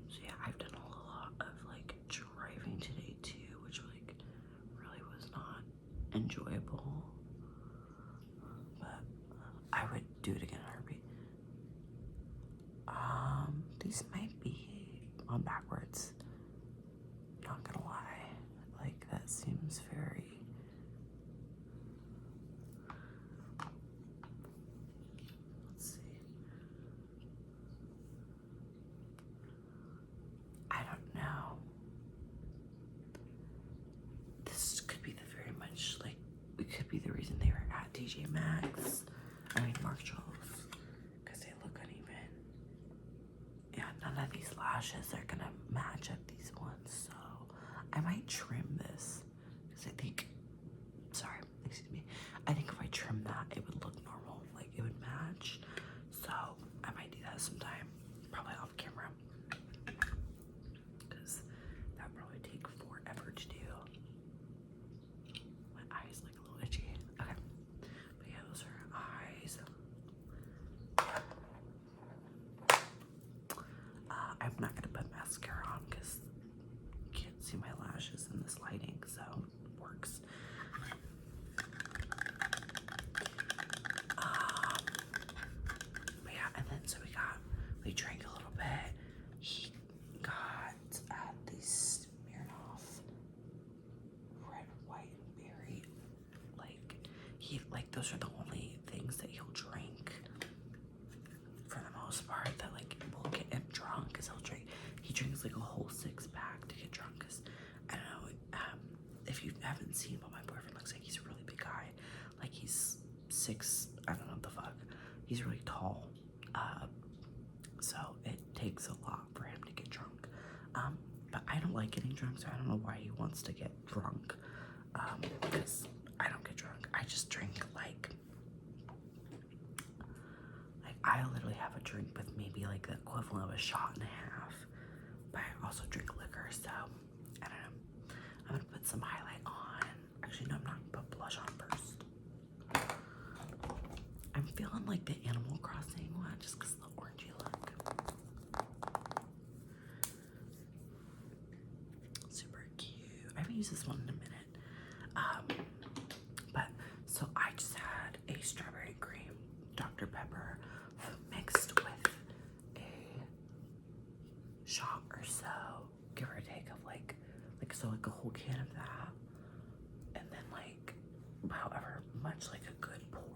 So yeah, I've done a lot of like driving today too, which like really was not enjoyable. But I would do it again in a heartbeat. These might be on backwards. Not gonna lie. Like that seems very. Let's see. I don't know. This could be the very much like it could be the reason they were at TJ Maxx. I mean Marshalls, because they look uneven. Yeah, none of these lashes are gonna match up these ones, so I might trim this because I think. Sorry, excuse me. I think if I trim that, it would look normal, like it would match. So I might do that sometime, probably off camera, because that would probably take forever to do. My eyes like a little itchy. Okay, but yeah, those are eyes. I'm not gonna put mascara on because you can't see my lashes in this lighting, so it works. But yeah, and then so we drank a little bit. He got these Smirnoff red, white, and berry. Like those are the only things that he'll drink for the most part that like will get him drunk, because he drinks like a whole 6-pack to get drunk, because I don't know, if you haven't seen what my boyfriend looks like, he's a really big guy, like he's 6, I don't know what the fuck, he's really tall, so it takes a lot for him to get drunk, but I don't like getting drunk, so I don't know why he wants to get drunk, because I don't get drunk, I just drink like I literally have a drink with maybe like the equivalent of a shot and a half, but I also drink liquor, so I don't know. I'm gonna put some highlight on. Actually, no, I'm not gonna put blush on first. I'm feeling like the Animal Crossing one just because of the orangey look. Super cute. I haven't used this one in a minute. But so I just had a strawberry cream Dr. Pepper mixed with a shot or so, give or take, of like a whole can of that, and then like however much like a good pour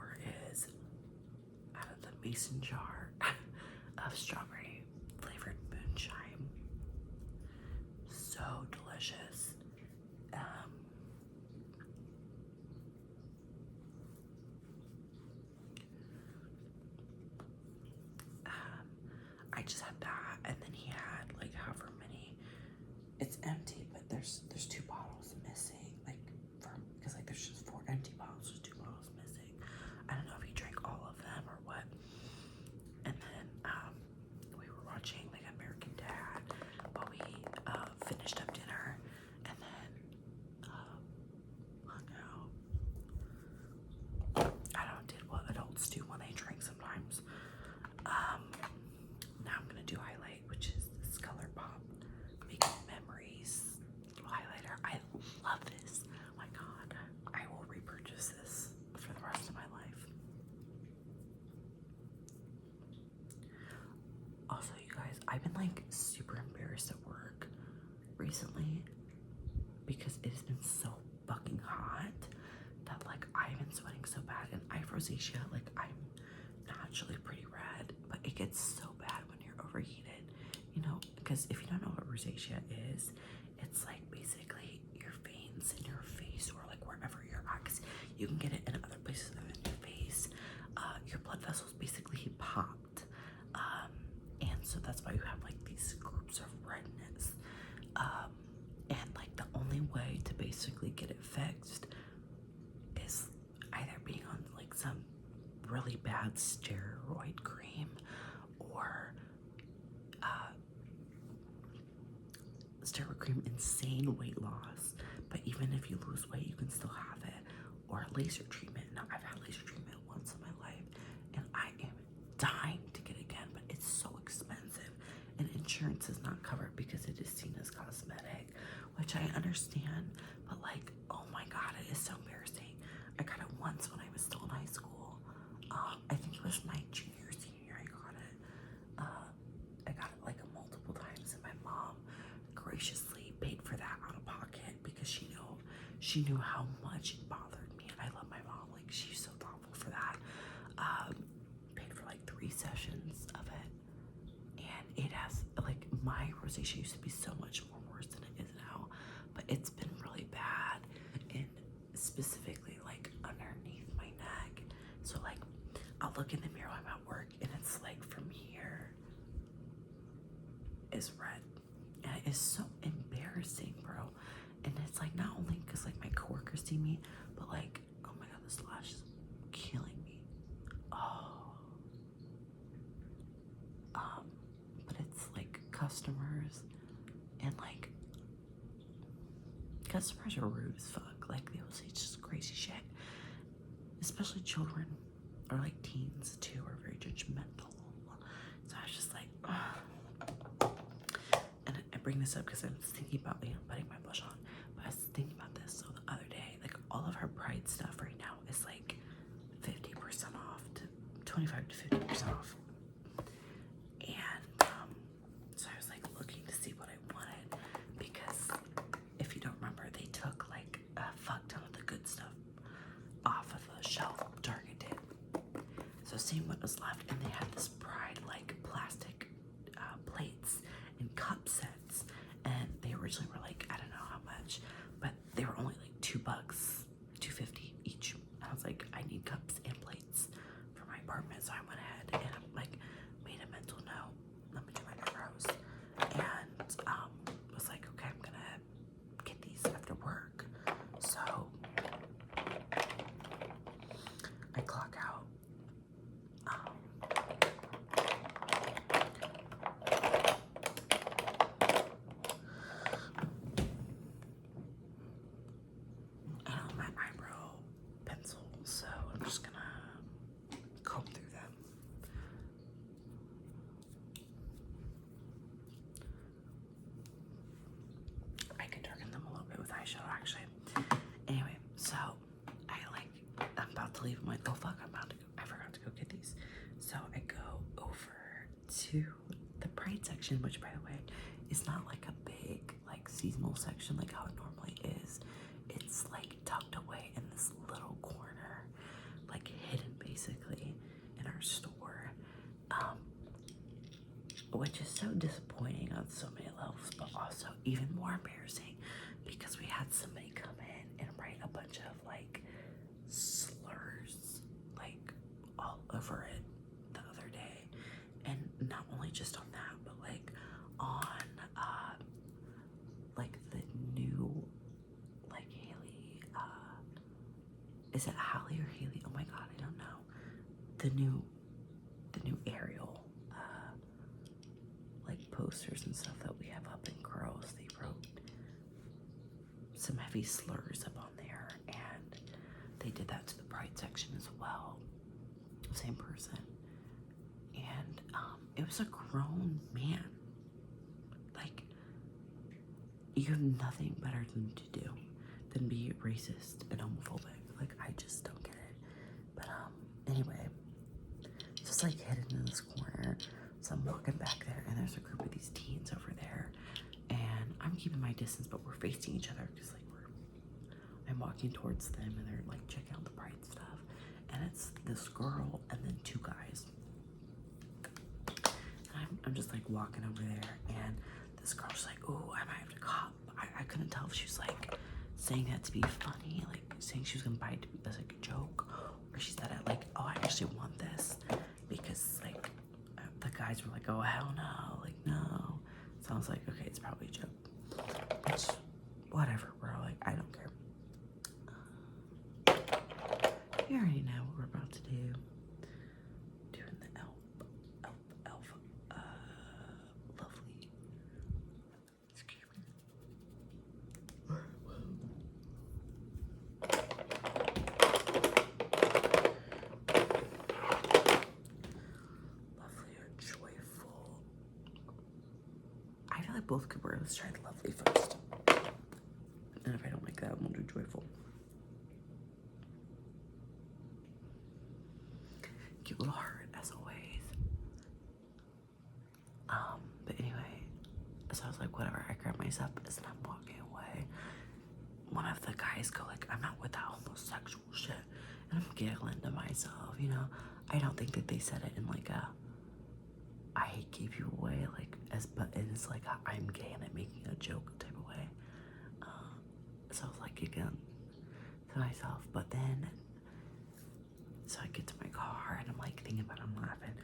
mason jar of strawberry flavored moonshine. So delicious. I just had that, and then he had like however many. It's empty, but there's 2 bottles missing. Like because like there's just 4 empty bottles. There's 2 bottles missing. I don't know if he drank all of them or what. And then we were watching like American Dad while we finished up dinner, and then hung out. I don't know, did what adults do when they drink sometimes. Now I'm gonna do highlight, which is this Color Pop Making Memories highlighter. I love this. Oh my god, I will repurchase this for the rest of my life. Also, you guys, I've been like super embarrassed at work recently because it has been so fucking hot that like I've been sweating so bad, and I have rosacea. Like I'm naturally pretty red, but it gets so bad when you're overheated, you know, because if you don't know what rosacea is, it's like basically your veins in your face or like wherever you're at, 'cause you can get it in other places other than your face. Your blood vessels basically popped, and so that's why you have like these groups of redness, and like the only way to basically get it fixed is either being on like some really bad steroid cream or steroid cream, insane weight loss, but even if you lose weight you can still have it, or laser treatment. Now I've had laser treatment once in my life and I am dying to get it again, but it's so expensive and insurance is not covered because it is seen as cosmetic, which I understand, but like, oh my god, it is so embarrassing. I got it once when I was still in high school. I think it was my junior, senior year I got it. I got it like multiple times, and my mom graciously paid for that out of pocket because she knew how much it bothered me, and I love my mom. Like she's so thoughtful for that. Paid for like 3 sessions of it, and it has like, my rosacea used to be so much more worse than it is now, but it's been really bad, and specifically like underneath my neck. So like I'll look in the mirror when I'm at work and it's like from here is red, and it is so embarrassing, bro. And it's like not only because like my coworkers see me, but like, oh my god, this lash is killing me. But it's like customers, and like customers are rude as fuck. Like they will say just crazy shit, especially children or like teens too are very judgmental. So I was just like, ugh. And I bring this up because I was thinking about, you know, putting my blush on, but I was thinking about this. So the other day, like all of her Pride stuff right now is like 50% off to 25 to 50% off. And so I was like looking to see what I wanted, because if you don't remember, they took like a fuck ton of the good stuff off of the shelf. Target did. So seeing what was left, and they had this Pride like plastic plates and cup sets, and they originally were like, I don't know how much, but they were only like $2, $2.50 each. And I was like, I need cups and plates for my apartment, so I went ahead and like made a mental note. Let me do my eyebrows, and was like, okay, I'm gonna get these after work. So I clock out. I don't have my eyebrow pencil, so I'm just gonna comb through them. I could darken them a little bit with eyeshadow, actually. Anyway, so I'm about to leave. I'm like, oh fuck, I forgot to go get these. So I go over to the Pride section, which by the way is not like a big like seasonal section like how it normally is. It's like tucked away in this little corner, like hidden basically in our store. which is so disappointing on so many levels, but also even more embarrassing because we had somebody come in and write a bunch of like slurs like all over it the other day, and not only just on that, but like on like the new like Haley, is it Hallie or Haley? Oh my god, I don't know. The new Ariel like posters and stuff that we have up in Gross, they wrote some heavy slurs up on there, and they did that to the Pride section as well. Same person. And it was a grown man. Like, you have nothing better than to do than be racist and homophobic. Like, I just don't get it. But anyway, just like headed in this corner, so I'm walking back there, and there's a group of these teens over there, and I'm keeping my distance, but we're facing each other because like I'm walking towards them, and they're like checking out the Pride stuff, and it's this girl and then two guys, and I'm just like walking over there, and this girl's like, "Oh, I might have to cop." I couldn't tell if she was like saying that to be funny, like saying she was gonna buy it as like a joke, or she said it like, "Oh, I actually want this," because like the guys were like, "Oh, hell no," like no. So I was like, okay, it's probably a joke. Which, whatever, bro. Like, I don't care. You already know what we're about to do. Doing the elf, lovely. Excuse me. Lovely or joyful. I feel like both could work. Let's try the lovely first. And if I don't like that, we'll do joyful. Cute little heart, as always. But anyway, so I was like, whatever. I grabbed my stuff and I'm walking away. One of the guys go like, "I'm not with that homosexual shit," and I'm giggling to myself. You know, I don't think that they said it in like a "I gave you away," like but it's like a "I'm gay" and I'm making a joke type of way. So I was like giggling to myself, but then so I get to my car and I'm like thinking about it, I'm laughing,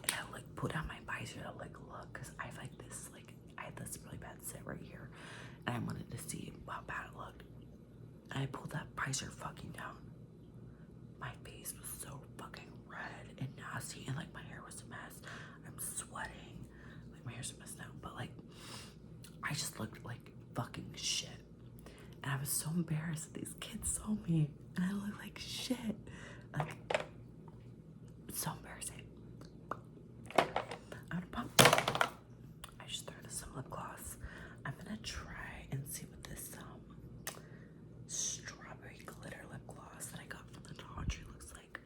and I like put on my visor to like look, because I have like this like I had this really bad sit right here, and I wanted to see how bad it looked. And I pulled that visor fucking down. My face was so fucking red and nasty, and like my hair was a mess. I'm sweating, like my hair's a mess now, but like I just looked like fucking shit. And I was so embarrassed that these kids saw me, and I looked like shit. Like, it's so embarrassing. I'm gonna pump. I just threw this some lip gloss. I'm gonna try and see what this strawberry glitter lip gloss that I got from the Dollar Tree looks like.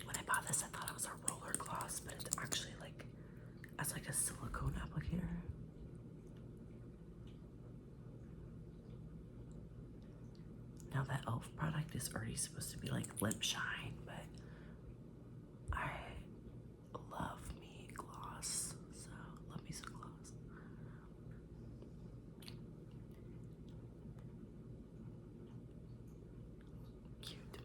When I bought this, I thought it was a roller gloss, but it's actually like, it's like a silicone applicator. Now that e.l.f. product is already supposed to be like lip shine, but I love me gloss, so love me some gloss. Cute.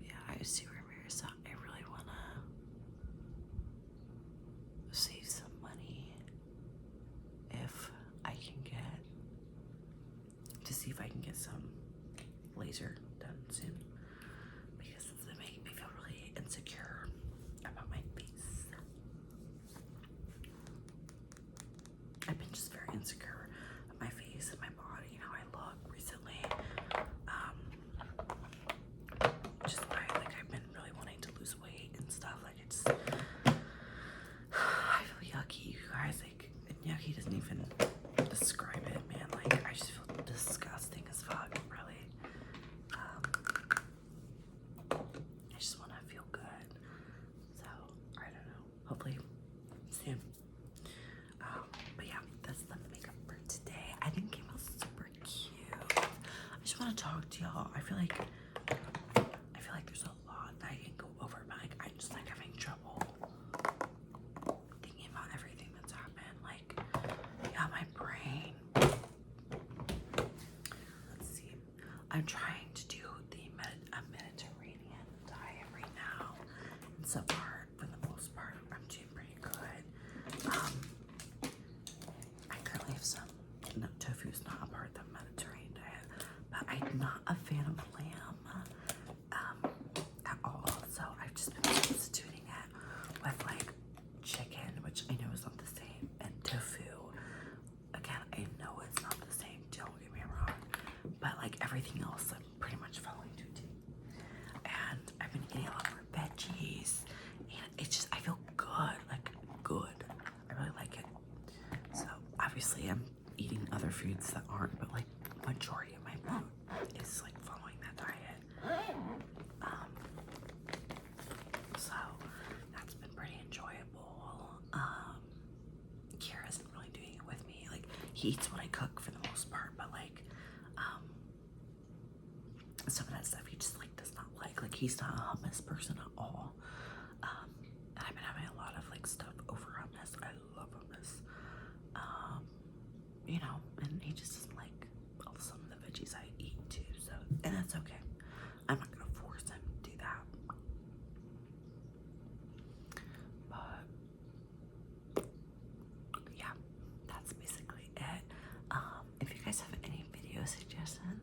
Yeah, I see where Mary's at. I really wanna save some money if I can get to see if I can get some laser done soon, because it's making me feel really insecure about my face. I've been just very insecure of my face and my body and how I look recently. Just by like I've been really wanting to lose weight and stuff. Like it's I feel yucky, you guys. Like yucky doesn't even describe it, man. Like I just feel disgusting as fuck, really. I just want to feel good. So I don't know. Hopefully soon. But yeah, that's the makeup for today. I think it came out super cute. I just want to talk to y'all. I feel like trying to do a Mediterranean diet right now. And so far, for the most part, I'm doing pretty good. I currently have some, no, tofu is not a part of the Mediterranean diet, but I'm not a fan of lamb at all. So I've just been substituting it with like chicken, which I know is not the same, and tofu. Again, I know it's not the same, don't get me wrong, but like everything else I'm pretty much following to a T. And I've been eating a lot more veggies, and it's just, I feel good, like good. I really like it. So obviously I'm eating other foods that aren't, but like majority of my food is like following that diet. So that's been pretty enjoyable. Kira's been really doing it with me. Like, he eats what I cook for the most part, but like some of that stuff he just like does not like. Like, he's not a hummus person at all. And I've been having a lot of like stuff over hummus. I love hummus. You know, and he just doesn't like some of the veggies I eat too. So, and that's okay. I'm not gonna force him to do that. But yeah, that's basically it. If you guys have any video suggestions,